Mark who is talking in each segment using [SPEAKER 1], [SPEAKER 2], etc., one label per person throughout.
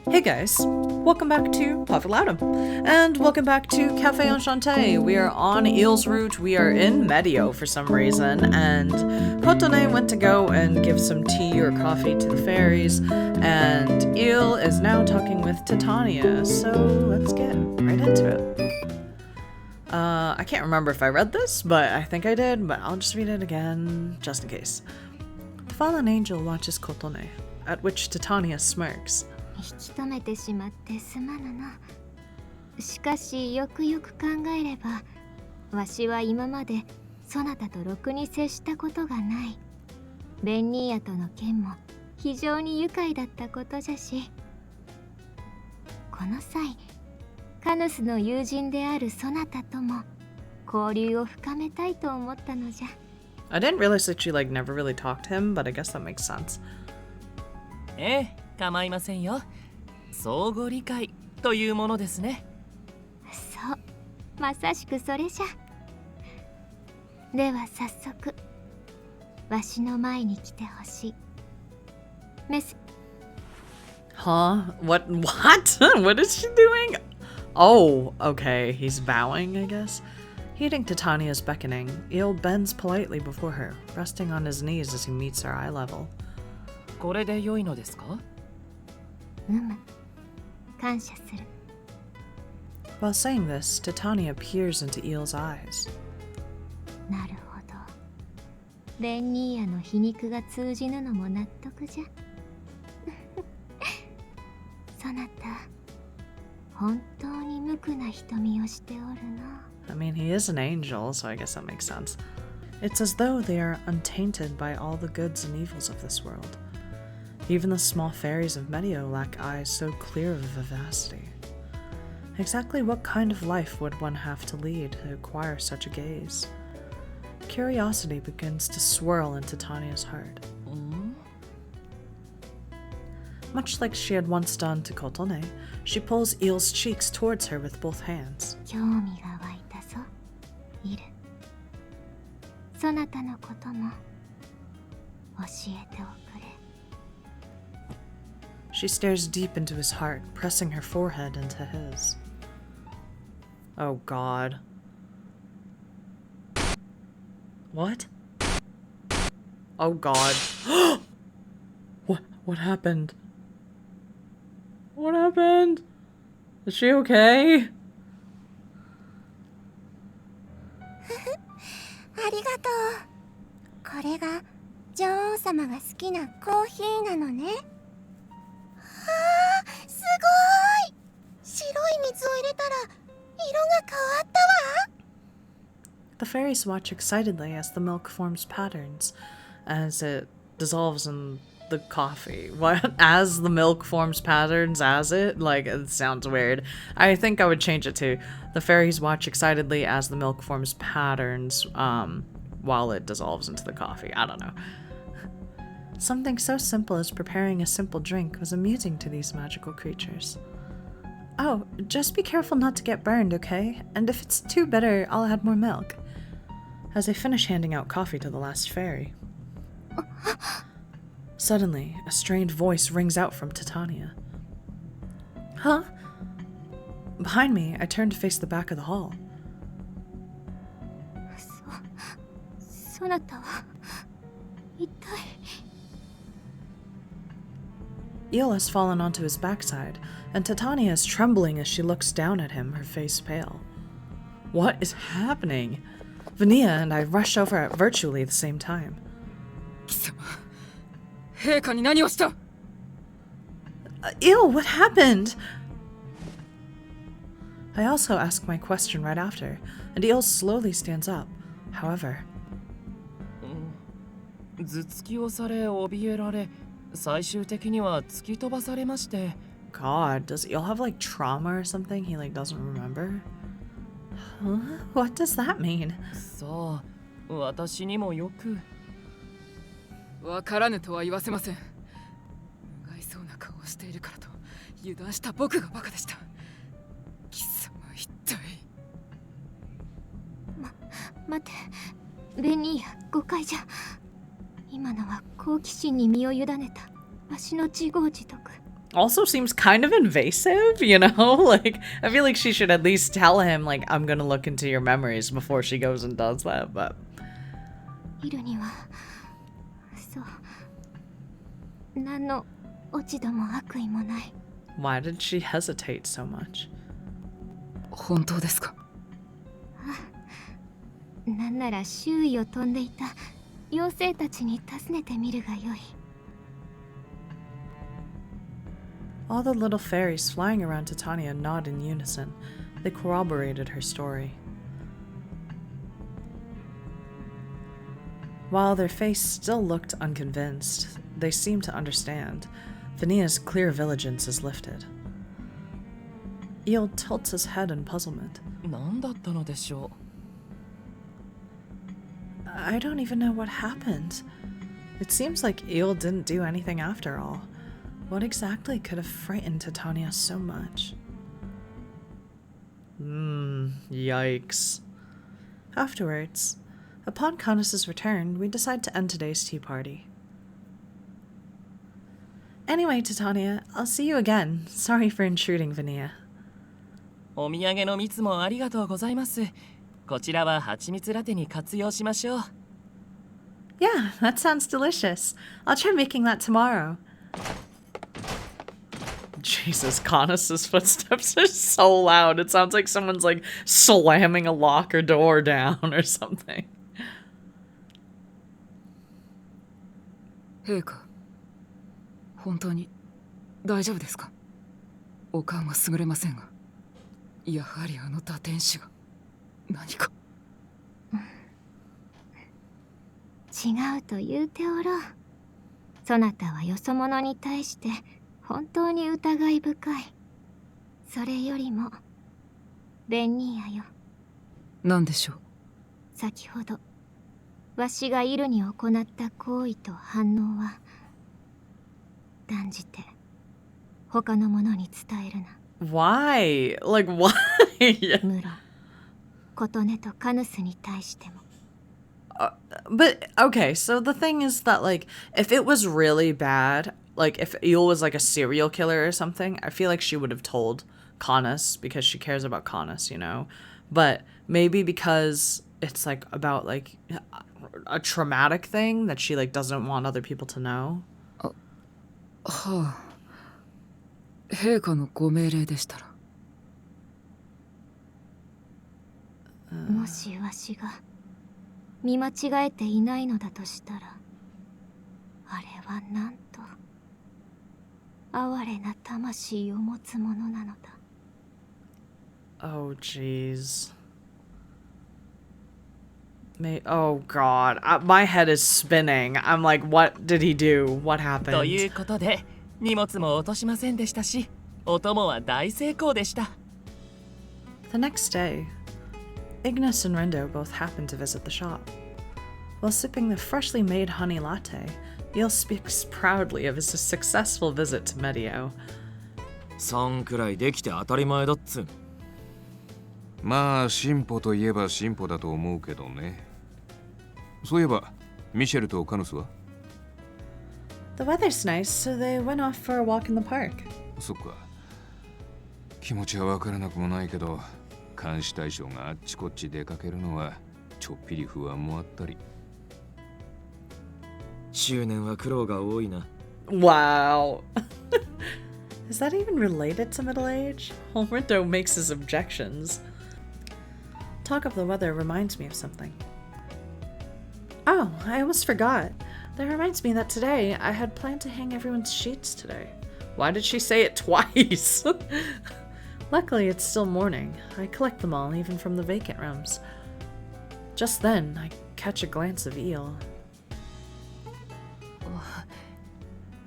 [SPEAKER 1] Hey guys, welcome back to Puff Loudum, and welcome back to Café Enchanté. We are on Eel's route. We are in Medio for some reason, and Kotone went to go and give some tea or coffee to the fairies, and Eel is now talking with Titania, so let's get right into it. I can't remember if I read this, but I think I did, but I'll just read it again, just in case. The fallen angel watches Kotone, at which Titania smirks.
[SPEAKER 2] 引き止めてしまってすまぬな。しかしよくよく考えれば、わしは今までそなたとろくに接したことがない。ベンニーヤとの件も非常に愉快だったことじゃし、この際、カヌスの友人であるそなたとも交流を深めたいと思ったのじゃ。
[SPEAKER 1] I didn't realize that she never really talked to him, but I guess that makes sense.
[SPEAKER 3] 構いませんよ。相互理解というものですね。
[SPEAKER 2] そう、まさしくそれじゃ。では早速、わしの前に来てほしい。メス。
[SPEAKER 1] Huh? What? What is she doing? Oh, okay. He's bowing, I guess. Heeding Titania's beckoning, Eel bends politely before her, resting on his knees as he meets her eye level.
[SPEAKER 3] これで良いのですか？
[SPEAKER 2] 感謝する。
[SPEAKER 1] While saying this, Titania peers into Eel's eyes.
[SPEAKER 2] なるほど。ベンニーヤの皮肉が通じぬのも納得じゃ。そなた、本当に無垢な瞳をしておるな。
[SPEAKER 1] I mean, he is an angel, so I guess that makes sense. It's as though they are untainted by all the goods and evils of this world. Even the small fairies of Medio lack eyes so clear of vivacity. Exactly what kind of life would one have to lead to acquire such a gaze? Curiosity begins to swirl in Titania's heart. Much like she had once done to Kotone, she pulls Eel's cheeks towards her with both hands.
[SPEAKER 2] 興味が湧いたぞ、イル。そなたのことも教えておくれ。
[SPEAKER 1] She stares deep into his heart, pressing her forehead into his. Oh God. What? Oh God. What happened? What happened? Is she okay?
[SPEAKER 2] ありがとう。これが女王様が好きなコーヒーなのね。すごい。白い水を入れたら色が変わったわ。
[SPEAKER 1] The fairies watch excitedly as the milk forms patterns, as it dissolves in the coffee. What? As the milk forms patterns as it? It sounds weird. I think I would change it to the fairies watch excitedly as the milk forms patterns while it dissolves into the coffee. I don't know. Something so simple as preparing a simple drink was amusing to these magical creatures. Oh, just be careful not to get burned, okay? And if it's too bitter, I'll add more milk. As they finish handing out coffee to the last fairy. Suddenly, a strained voice rings out from Titania. Huh? Behind me, I turn to face the back of the hall.
[SPEAKER 2] そなたは一体。
[SPEAKER 1] Eel has fallen onto his backside, and Titania is trembling as she looks down at him, her face pale. What is happening? Vania and I rush over at virtually the same time.
[SPEAKER 3] 陛下に何をした？
[SPEAKER 1] Eel, what happened? I also ask my question right after, and Eel slowly stands up. However,
[SPEAKER 3] 頭突きをされ怯えられ、最終的には突き飛ばされまして。
[SPEAKER 1] God, does Eel have trauma or something he doesn't remember? Huh? What does that mean?
[SPEAKER 3] さあ、私にもよく。
[SPEAKER 4] わからぬとは言わせません。無害そうな顔をしているからと油断した僕がバカでした。貴様一体。
[SPEAKER 2] 待て、ベニーヤ、誤解じゃ。今のは好奇心に身を委ねたわしの自業自得。
[SPEAKER 1] also seems kind of invasive, you know? Like, I feel like she should at least tell him, like, I'm gonna look into your memories before she goes and does that, but...
[SPEAKER 2] いるにはそう何の落ち度も悪意もない。
[SPEAKER 1] Why did she hesitate so much?
[SPEAKER 4] 本当ですか？
[SPEAKER 2] なんなら周囲を飛んでいた妖精たちに尋ねてみるがよい。
[SPEAKER 1] All the little fairies flying around Titania nod in unison. They corroborated her story. While their face still looked unconvinced, they seemed to understand. Vania's clear vigilance is lifted. Eel tilts his head in puzzlement.
[SPEAKER 3] 何だったのでしょ
[SPEAKER 1] I don't even know what happened. It seems like Eel didn't do anything after all. What exactly could have frightened Titania so much? Yikes. Afterwards, upon Conus's return, we decide to end today's tea party. Anyway, Titania, I'll see you again. Sorry for intruding, Vania.
[SPEAKER 3] う。お土産の蜜もありがとうございます。こちらは蜂蜜ラテに活用しましょう。
[SPEAKER 1] Yeah, that sounds delicious. I'll try making that tomorrow. Jesus, Conus's footsteps are so loud. It sounds like someone's like slamming a locker door down or something.
[SPEAKER 4] 陛下、本当に大丈夫ですか？お感は優れませんが、やはりあの堕天使が何か。
[SPEAKER 2] 違うと言うておろう。そなたはよそ者に対して本当に疑い深い。それよりもベンニーヤよ。
[SPEAKER 4] 何でしょう？
[SPEAKER 2] 先ほどわしがイルに行った行為と反応は断じて他の者に伝えるな。
[SPEAKER 1] Why? Like, why?
[SPEAKER 2] 無論琴音とカヌスに対しても。
[SPEAKER 1] But, okay, so the thing is that, like, if it was really bad, like, if Eel was, like, a serial killer or something, I feel like she would have told Conus because she cares about Conus, you know? But maybe because it's, like, about, like, a traumatic thing that she, like, doesn't want other people to know.
[SPEAKER 4] はあ、陛下のご命令でしたら。
[SPEAKER 2] もしわしが見間違えていないのだとしたら、あれはなんと哀れな魂を持つものなのだ。
[SPEAKER 1] Oh, jeez. Oh, God. My head is spinning. I'm like, what did he do? What
[SPEAKER 3] とい
[SPEAKER 1] happened?
[SPEAKER 3] うことで、荷物も落としませんでしたし、お供は大成功でした。
[SPEAKER 1] The next day, Ignis and Rendo both happened to visit the shop. While sipping the freshly made honey latte, Eel speaks proudly of his successful visit to Medio.
[SPEAKER 5] 3くらいできて当たり前だっつう。
[SPEAKER 6] まあ進歩といえば進歩だと思うけどね。そういえばミシェルとカヌスは？
[SPEAKER 1] The weather's nice, so they went off for a walk in the park.
[SPEAKER 6] そっか。気持ちはわからなくもないけど、監視対象があっちこっち出かけるのはちょっぴり不安もあったり。
[SPEAKER 5] 中年は苦労が多いな。
[SPEAKER 1] Wow. Is that even related to middle age? Well, Rendo makes his objections. Talk of the weather reminds me of something. Oh, I almost forgot. That reminds me that today I had planned to hang everyone's sheets today. Why did she say it twice? Luckily, it's still morning. I collect them all, even from the vacant rooms. Just then, I catch a glance of Eel.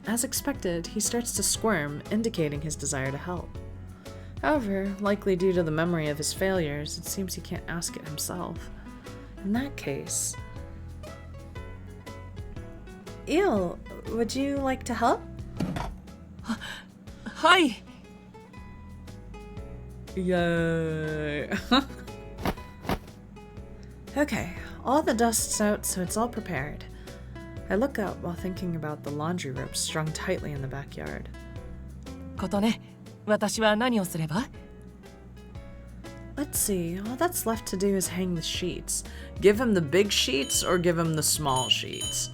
[SPEAKER 1] As expected, he starts to squirm, indicating his desire to help. However, likely due to the memory of his failures, it seems he can't ask it himself. In that case... Eel, would you like to help?
[SPEAKER 3] はい。
[SPEAKER 1] Yay. Okay, all the dust's out, so it's all prepared. I look up while thinking about the laundry ropes strung tightly in the backyard.
[SPEAKER 3] ことね。私は何をすれば？
[SPEAKER 1] Let's see. All that's left to do is hang the sheets. Give him the big sheets or give him the small sheets.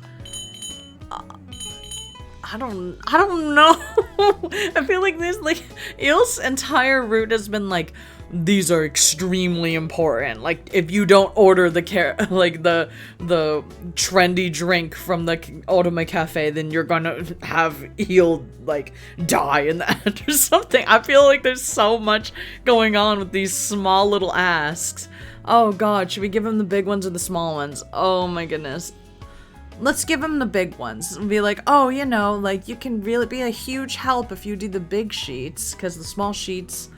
[SPEAKER 1] I don't know. I feel like this, like, Eel's entire route has been like, these are extremely important. Like, if you don't order the the trendy drink from the Otome Cafe, then you're gonna have Eel, like, die in the end or something. I feel like there's so much going on with these small little asks. Oh god, should we give him the big ones or the small ones? Oh my goodness. Let's give him the big ones and be like, oh, you know, like, you can really be a huge help if you do the big sheets, because the small sheets,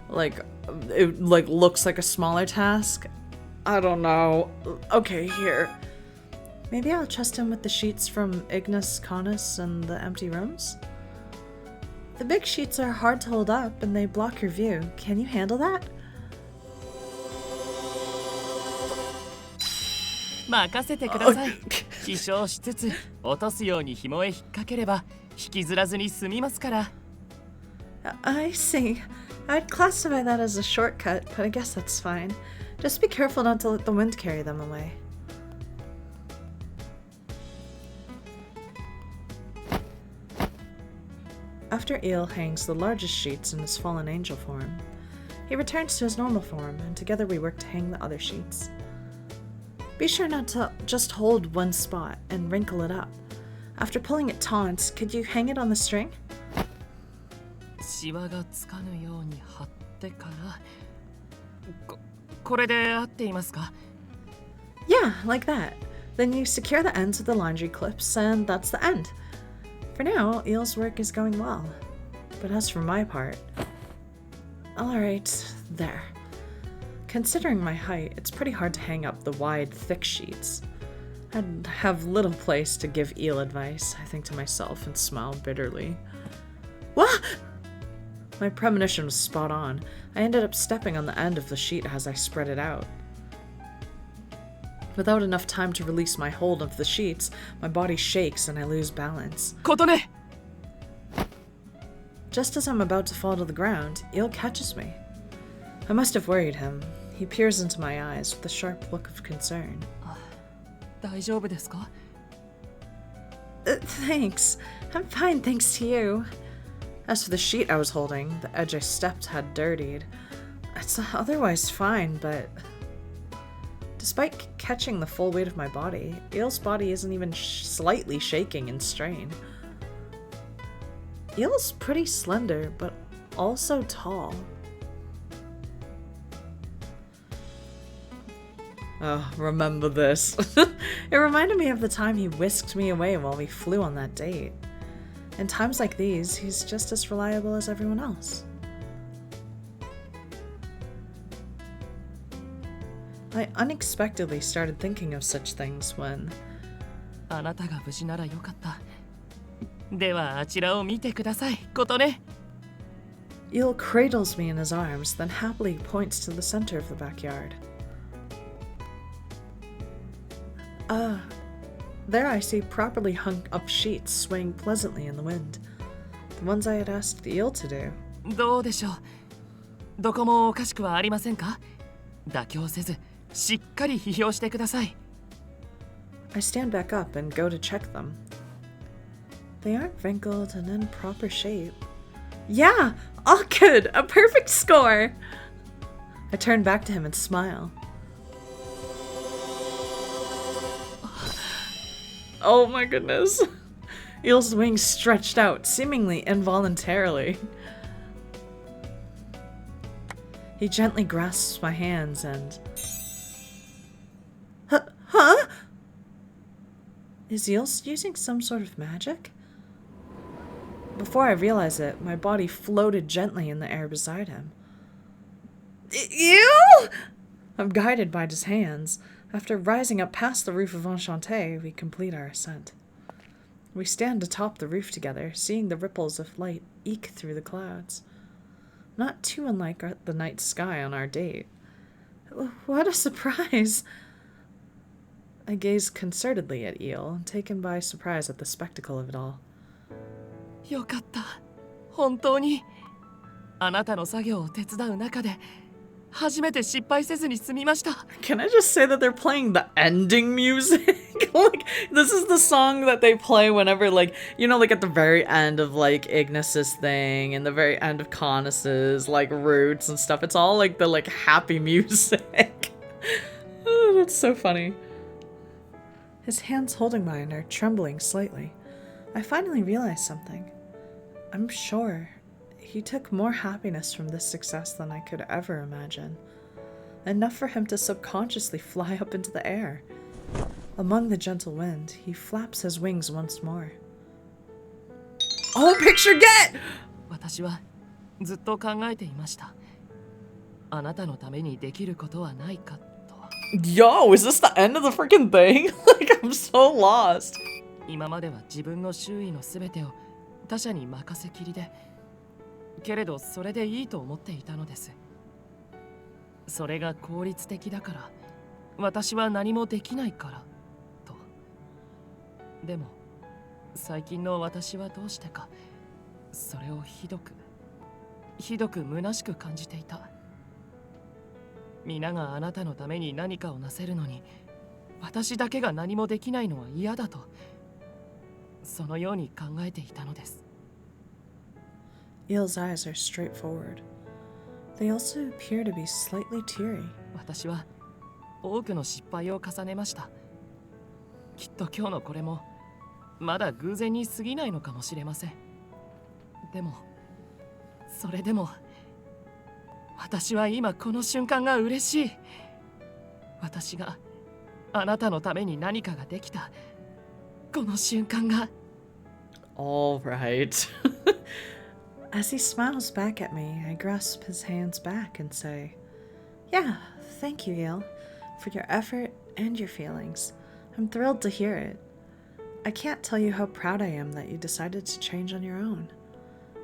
[SPEAKER 1] like, it, like, looks like a smaller task. I don't know. Okay, here. Maybe I'll trust him with the sheets from Ignis Canis and the empty rooms? The big sheets are hard to hold up and they block your view. Can you handle that?
[SPEAKER 3] 任せてください。起床しつつ落とすように紐へ引っ掛ければ引きずらずに済みますから。
[SPEAKER 1] I see. I'd classify that as a shortcut, but I guess that's fine. Just be careful not to let the wind carry them away. After Eel hangs the largest sheets in his fallen angel form, he returns to his normal form, and together we work to hang the other sheets. Be sure not to just hold one spot and wrinkle it up. After pulling it taut, could you hang it on the string?
[SPEAKER 3] シワがつかぬように貼ってから。これで合っていますか？
[SPEAKER 1] Yeah, like that. Then you secure the ends with the laundry clips, and that's the end. For now, Eel's work is going well. But as for my part... Alright, there. Considering my height, it's pretty hard to hang up the wide, thick sheets. I'd have little place to give Eel advice, I think to myself and smile bitterly. What? My premonition was spot on. I ended up stepping on the end of the sheet as I spread it out. Without enough time to release my hold of the sheets, my body shakes and I lose balance.
[SPEAKER 3] ことね。
[SPEAKER 1] Just as I'm about to fall to the ground, Eel catches me. I must have worried him. He peers into my eyes with a sharp look of concern.
[SPEAKER 3] 大丈夫ですか？
[SPEAKER 1] Thanks. I'm fine thanks to you. As for the sheet I was holding, the edge I stepped had dirtied. It's otherwise fine, but... Despite catching the full weight of my body, Eel's body isn't even slightly shaking in strain. Eel's pretty slender, but also tall. Oh, remember this. It reminded me of the time he whisked me away while we flew on that date. In times like these, he's just as reliable as everyone else. I unexpectedly started thinking of such things when...
[SPEAKER 3] あなたが無事ならよかった。ではあちらを見てください。ことね。
[SPEAKER 1] Eel cradles me in his arms, then happily points to the center of the backyard. There I see properly hung up sheets swaying pleasantly in the wind. The ones I had asked the eel to do.
[SPEAKER 3] どうでしょう。どこもおかしくはありませんか？妥協せず、しっかり批評してください。
[SPEAKER 1] I stand back up and go to check them. They aren't wrinkled and in proper shape. Yeah, all good, a perfect score! I turn back to him and smile. Oh my goodness. Eel's wings stretched out, seemingly involuntarily. He gently grasps my hands and... Huh? Is Eel using some sort of magic? Before I realize it, my body floated gently in the air beside him. Eel? I'm guided by his hands. After rising up past the roof of Enchanté, we complete our ascent. We stand atop the roof together, seeing the ripples of light eke through the clouds. Not too unlike the night sky on our date. What a surprise! I gaze concertedly at Eel, taken by surprise at the spectacle of it all.
[SPEAKER 3] よかった。本当にあなたの作業を手伝う中で初めて失敗せずに済みました。
[SPEAKER 1] Can I just say that they're playing the ending music? Like, this is the song that they play whenever, like, you know, like at the very end of like Ignis's thing and the very end of Conus's like roots and stuff. It's all like the like happy music. Oh, that's so funny. His hands holding mine are trembling slightly. I finally realize something. I'm sure he took more happiness from this success than I could ever imagine. Enough for him to subconsciously fly up into the air. Among the gentle wind, he flaps his wings once more. Oh, picture get!
[SPEAKER 3] 私はずっと考えていました。あなたのためにできることはないかと。
[SPEAKER 1] Yo, is this the end of the freaking thing? Like, I'm so lost.
[SPEAKER 3] 今までは自分の周囲のすべてを他者に任せきりで、けれどそれでいいと思っていたのです。それが効率的だから、私は何もできないからと。でも最近の私はどうしてかそれをひどく虚しく感じていた。皆があなたのために何かをなせるのに、私だけが何もできないのは嫌だと、そのように考えていたのです。
[SPEAKER 1] Eel's eyes are straightforward. They also appear to be slightly teary.
[SPEAKER 3] 私は多くの失敗を重ねました。きっと今日のこれもまだ偶然に過ぎないのかもしれません。でもそれでも私は今この瞬間が嬉しい。私があなたのために何かができたこの瞬間が。
[SPEAKER 1] All right. As he smiles back at me, I grasp his hands back and say, Yeah, thank you, Eel, for your effort and your feelings. I'm thrilled to hear it. I can't tell you how proud I am that you decided to change on your own,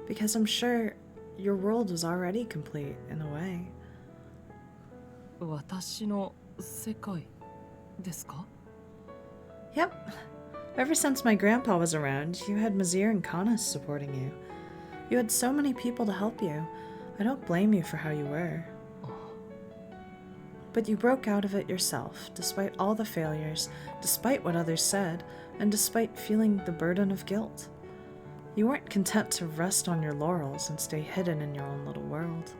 [SPEAKER 1] because I'm sure your world was already complete in a way.
[SPEAKER 3] 私の世界ですか？
[SPEAKER 1] Yep. Ever since my grandpa was around, you had Mazir and Kanas supporting you. You had so many people to help you. I don't blame you for how you were. But you broke out of it yourself, despite all the failures, despite what others said, and despite feeling the burden of guilt. You weren't content to rest on your laurels and stay hidden in your own little world.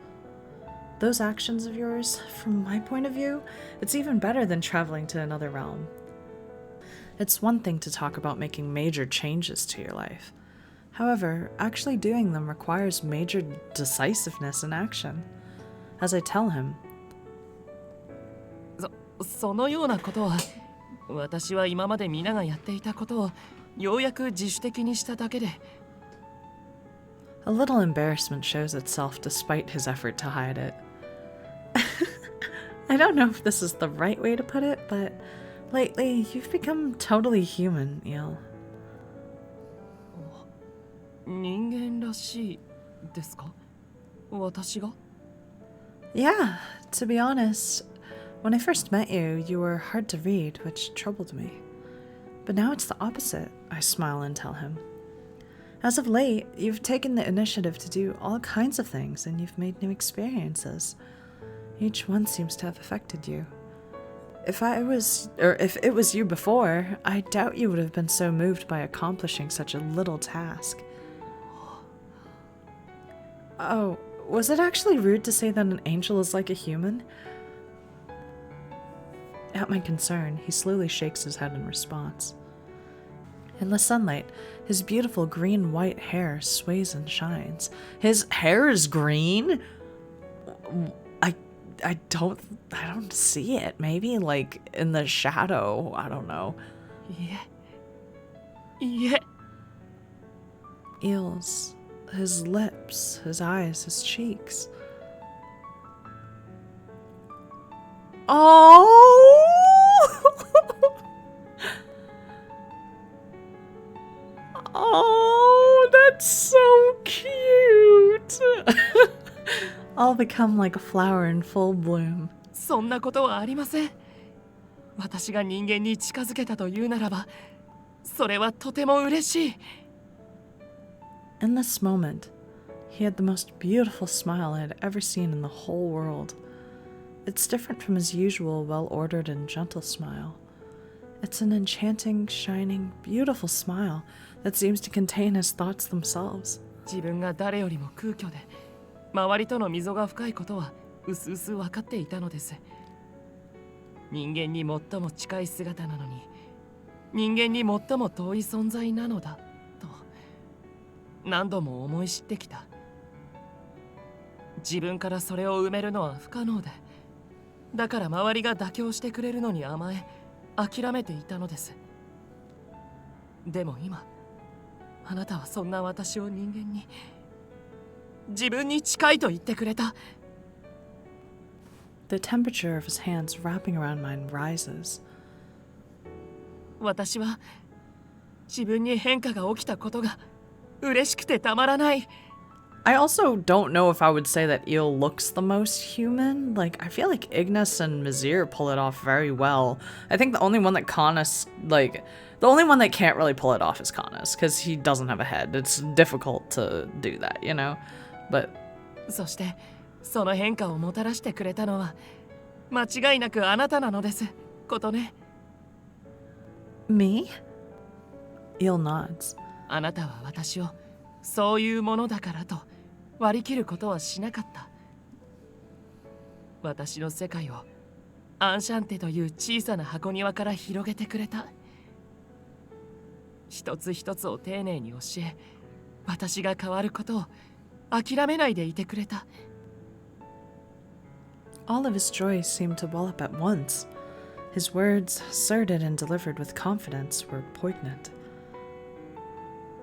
[SPEAKER 1] Those actions of yours, from my point of view, it's even better than traveling to another realm. It's one thing to talk about making major changes to your life. However, actually doing them requires major decisiveness and action. As I tell him,
[SPEAKER 3] そのようなことは、私は今まで皆がやっていたことをようやく自主的にしただけで。
[SPEAKER 1] A little embarrassment shows itself despite his effort to hide it. I don't know if this is the right way to put it, but lately you've become totally human, Eel.
[SPEAKER 3] 人間らしいですか？私が？
[SPEAKER 1] Yeah, to be honest, when I first met you, you were hard to read, which troubled me. But now it's the opposite, I smile and tell him. As of late, you've taken the initiative to do all kinds of things, and you've made new experiences. Each one seems to have affected you. If it was you before, I doubt you would have been so moved by accomplishing such a little task. Oh, was it actually rude to say that an angel is like a human? At my concern, he slowly shakes his head in response. In the sunlight, his beautiful green-white hair sways and shines. His hair is green? I don't see it. Maybe like in the shadow. I don't know.
[SPEAKER 3] Yeah.
[SPEAKER 1] Eels, his lips, his eyes, his cheeks. Oh! Oh, that's so cute. I'll become like a flower in full bloom.
[SPEAKER 3] そんなことはありません。私が人間に近づけたというならば、それはとても嬉しい。
[SPEAKER 1] In this moment, He had the most beautiful smile I had ever seen in the whole world. It's different from his usual well-ordered and gentle smile. It's an enchanting, shining, beautiful smile that seems to contain his thoughts themselves.
[SPEAKER 3] 自分が誰よりも空虚で周りとの溝が深いことは薄々分かっていたのです。人間に最も近い姿なのに人間に最も遠い存在なのだと何度も思い知ってきた。自分からそれを埋めるのは不可能で、だから周りが妥協してくれるのに甘え諦めていたのです。でも今あなたはそんな私を人間に自分に近いと言ってくれた。
[SPEAKER 1] The temperature of his hands wrapping around mine rises.
[SPEAKER 3] 私は自分に変化が起きたことが嬉しくてたまらない。
[SPEAKER 1] I also don't know if I would say that Eel looks the most human. Like, I feel like Ignis and Mizir pull it off very well. I think the only one that the only one that can't really pull it off is Kanas, because he doesn't have a head. It's difficult to do that, you know? But
[SPEAKER 3] そしてその変化をもたらしてくれたのは間違いなくあなたなのですことね。
[SPEAKER 1] me? Eel nods.
[SPEAKER 3] あなたは私をそういうものだからと割り切ることはしなかった。私の世界をアンシャンテという小さな箱庭から広げてくれた。一つ一つを丁寧に教え、私が変わることを諦めないでいてくれた。
[SPEAKER 1] All of his joys seemed to well up at once. His words, asserted and delivered with confidence, were poignant.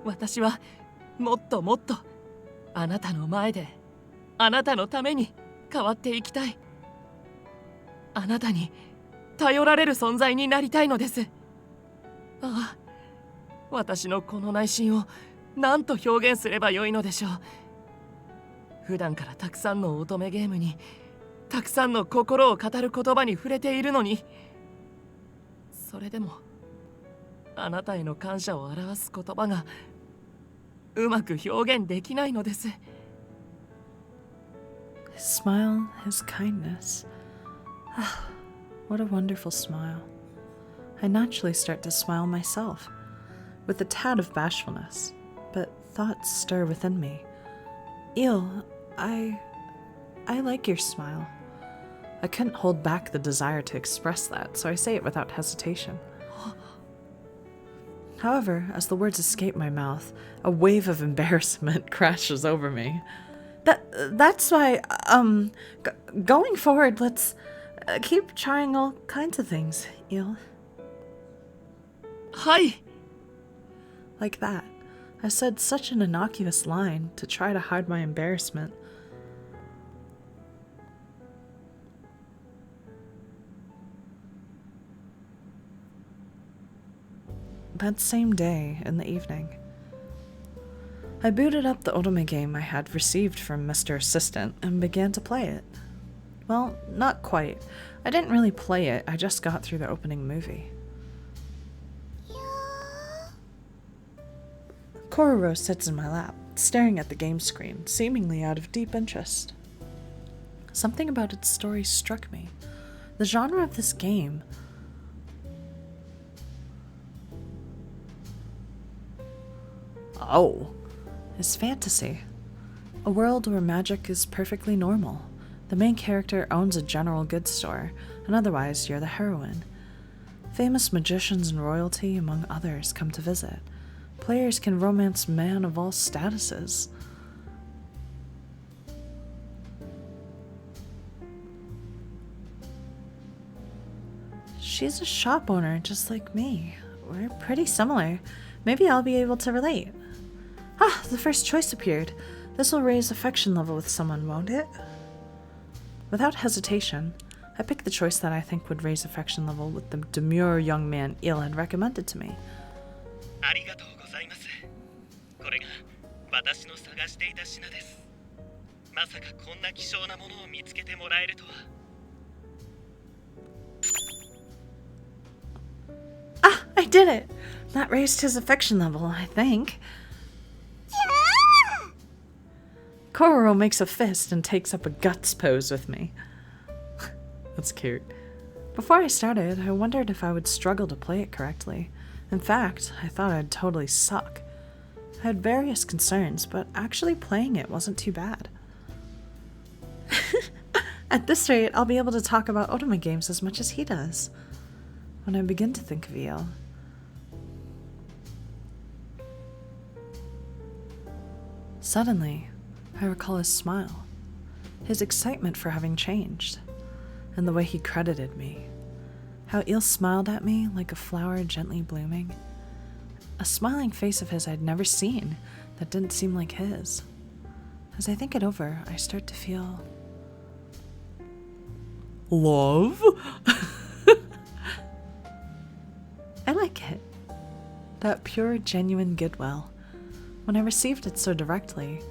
[SPEAKER 3] 私はもっともっとあなたの前であなたのために変わっていきたい。あなたに頼られる存在になりたいのです。ああ、私のこの内心を何と表現すればよいのでしょう。普段からたくさんの乙女ゲームにたくさんの心を語る言葉に触れているのに、それでもあなたへの感謝を表す言葉がうまく表現できないのです。
[SPEAKER 1] His smile, his kindness. Ah, what a wonderful smile. I naturally start to smile myself, with a tad of bashfulness, but thoughts stir within me. Eel, I like your smile. I couldn't hold back the desire to express that, so I say it without hesitation. However, as the words escape my mouth, a wave of embarrassment crashes over me. That's why, going forward, let's keep trying all kinds of things, Eel.
[SPEAKER 3] はい。
[SPEAKER 1] Like that. I said such an innocuous line to try to hide my embarrassment. That same day, in the evening, I booted up the otome game I had received from Mr. Assistant and began to play it. Well, not quite. I didn't really play it, I just got through the opening movie. Kororo sits in my lap, staring at the game screen, seemingly out of deep interest. Something about its story struck me. The genre of this game... Oh, is fantasy. A world where magic is perfectly normal. The main character owns a general goods store, and otherwise you're the heroine. Famous magicians and royalty, among others, come to visit. Players can romance men of all statuses. She's a shop owner just like me. We're pretty similar. Maybe I'll be able to relate. Ah, the first choice appeared. This will raise affection level with someone, won't it? Without hesitation, I picked the choice that I think would raise affection level with the demure young man Eel had recommended to me.
[SPEAKER 7] ありがとうございます。これが私の探していた品です。まさかこんな希少なものを見つけてもらえるとは。
[SPEAKER 1] Ah, I did it! That raised his affection level, I think. Kororo makes a fist and takes up a guts pose with me. That's cute. Before I started, I wondered if I would struggle to play it correctly. In fact, I thought I'd totally suck. I had various concerns, but actually playing it wasn't too bad. At this rate, I'll be able to talk about otome games as much as he does. When I begin to think of Eel. Suddenly, I recall his smile, his excitement for having changed, and the way he credited me. How Eel smiled at me like a flower gently blooming. A smiling face of his I'd never seen that didn't seem like his. As I think it over, I start to feel... love? I like it. That pure, genuine goodwill. When I received it so directly.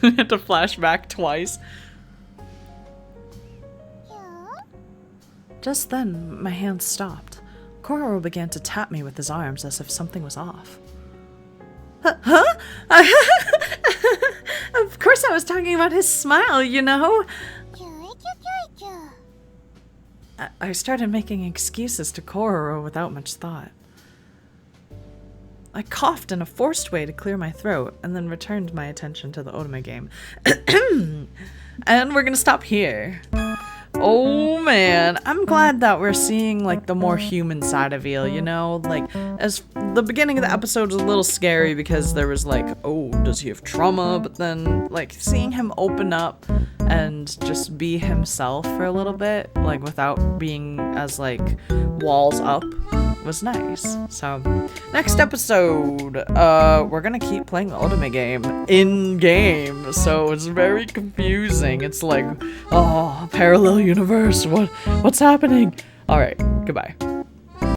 [SPEAKER 1] I had to flash back twice. Just then, my hand stopped. Kororo began to tap me with his arms as if something was off. Huh? Of course I was talking about his smile, you know? I started making excuses to Kororo without much thought. I coughed in a forced way to clear my throat and then returned my attention to the otome game. And we're gonna stop here. Oh man, I'm glad that we're seeing like the more human side of Eel, you know? Like, as the beginning of the episode was a little scary because there was like, oh, does he have trauma? But then like seeing him open up and just be himself for a little bit, like without being as like walls up, was nice. So next episode, we're gonna keep playing the otome game in game, so it's very confusing. It's like, oh, parallel universe, what's happening? All right, goodbye.